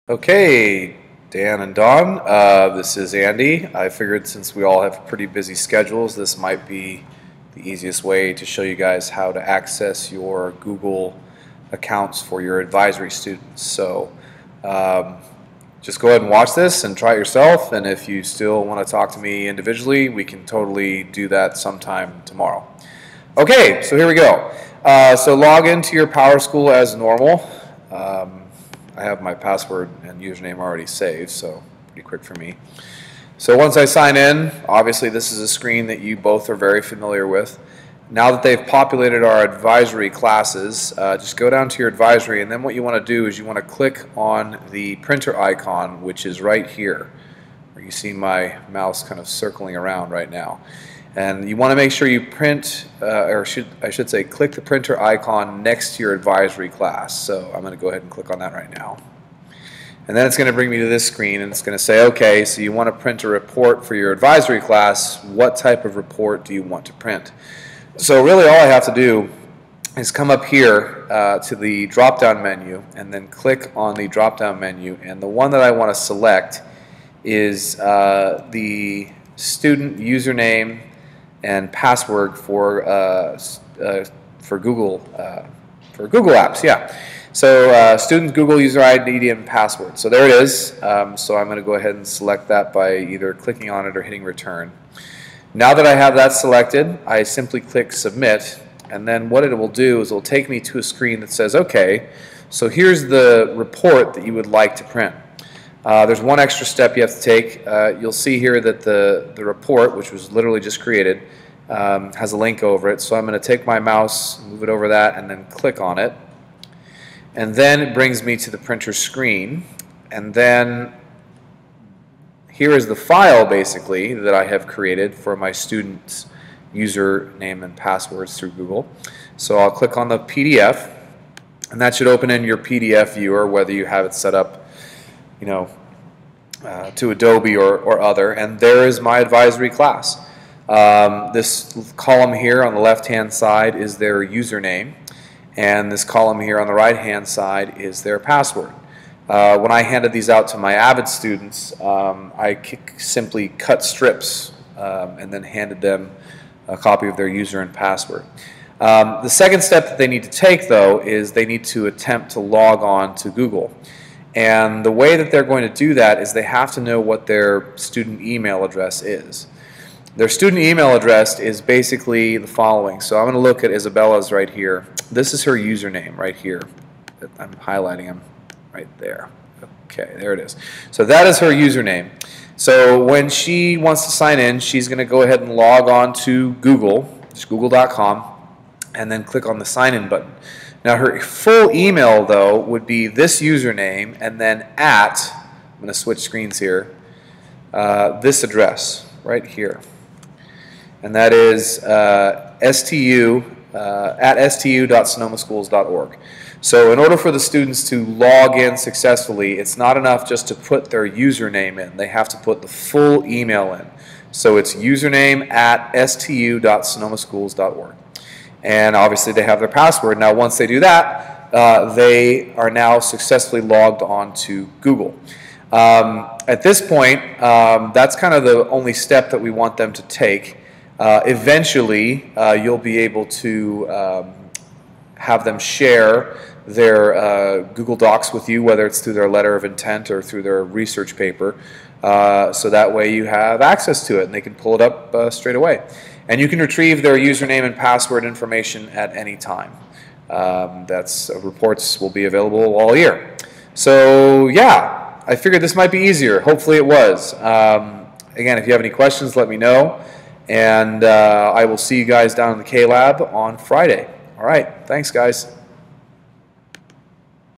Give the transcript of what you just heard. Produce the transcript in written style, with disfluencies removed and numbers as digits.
Okay, Dan and Don, this is Andy. I figured since we all have pretty busy schedules, this might be the easiest way to show you guys how to access your Google accounts for your advisory students. So just go ahead and watch this and try it yourself, and if you still want to talk to me individually, we can totally do that sometime tomorrow. Okay, so here we go. So log into your PowerSchool as normal. I have my password and username already saved, so pretty quick for me. So once I sign in, obviously this is a screen that you both are very familiar with. Now that they've populated our advisory classes, just go down to your advisory, and then what you want to do is you want to click on the printer icon, which is right here, where you see my mouse kind of circling around right now. And you want to make sure you print, I should say, click the printer icon next to your advisory class. So I'm going to go ahead and click on that right now. And then it's going to bring me to this screen, and it's going to say, okay, so you want to print a report for your advisory class. What type of report do you want to print? So really all I have to do is come up here to the drop-down menu and then click on the drop-down menu. And the one that I want to select is the student username and password for Google Apps, yeah. So student Google user ID and password. So there it is. So I'm going to go ahead and select that by either clicking on it or hitting return. Now that I have that selected, I simply click submit, and then what it will do is it will take me to a screen that says, okay, so here's the report that you would like to print. There's one extra step you have to take. You'll see here that the report, which was literally just created, has a link over it. So I'm going to take my mouse, move it over that, and then click on it. And then it brings me to the printer screen. And then here is the file, basically, that I have created for my students' username and passwords through Google. So I'll click on the PDF, and that should open in your PDF viewer, whether you have it set up to Adobe or other, and there is my advisory class. This column here on the left-hand side is their username, and this column here on the right-hand side is their password. When I handed these out to my Avid students, I simply cut strips and then handed them a copy of their user and password. The second step that they need to take, though, is they need to attempt to log on to Google. And the way that they're going to do that is they have to know what their student email address is. Their student email address is basically the following. So I'm going to look at Isabella's right here. This is her username right here. I'm highlighting them right there. Okay, there it is. So that is her username. So when she wants to sign in, she's going to go ahead and log on to Google, just google.com, and then click on the sign in button. Now her full email, though, would be this username and then I'm going to switch screens here, this address right here. And that is at stu.sonomaschools.org. So in order for the students to log in successfully, it's not enough just to put their username in. They have to put the full email in. So it's username at stu.sonomaschools.org. And obviously they have their password. Now once they do that, they are now successfully logged on to Google. At this point, that's kind of the only step that we want them to take. Eventually, you'll be able to have them share their Google Docs with you, whether it's through their letter of intent or through their research paper, so that way you have access to it and they can pull it up straight away. And you can retrieve their username and password information at any time. Reports will be available all year. So yeah, I figured this might be easier. Hopefully it was. Again, if you have any questions, let me know. And I will see you guys down in the K-Lab on Friday. All right, thanks guys.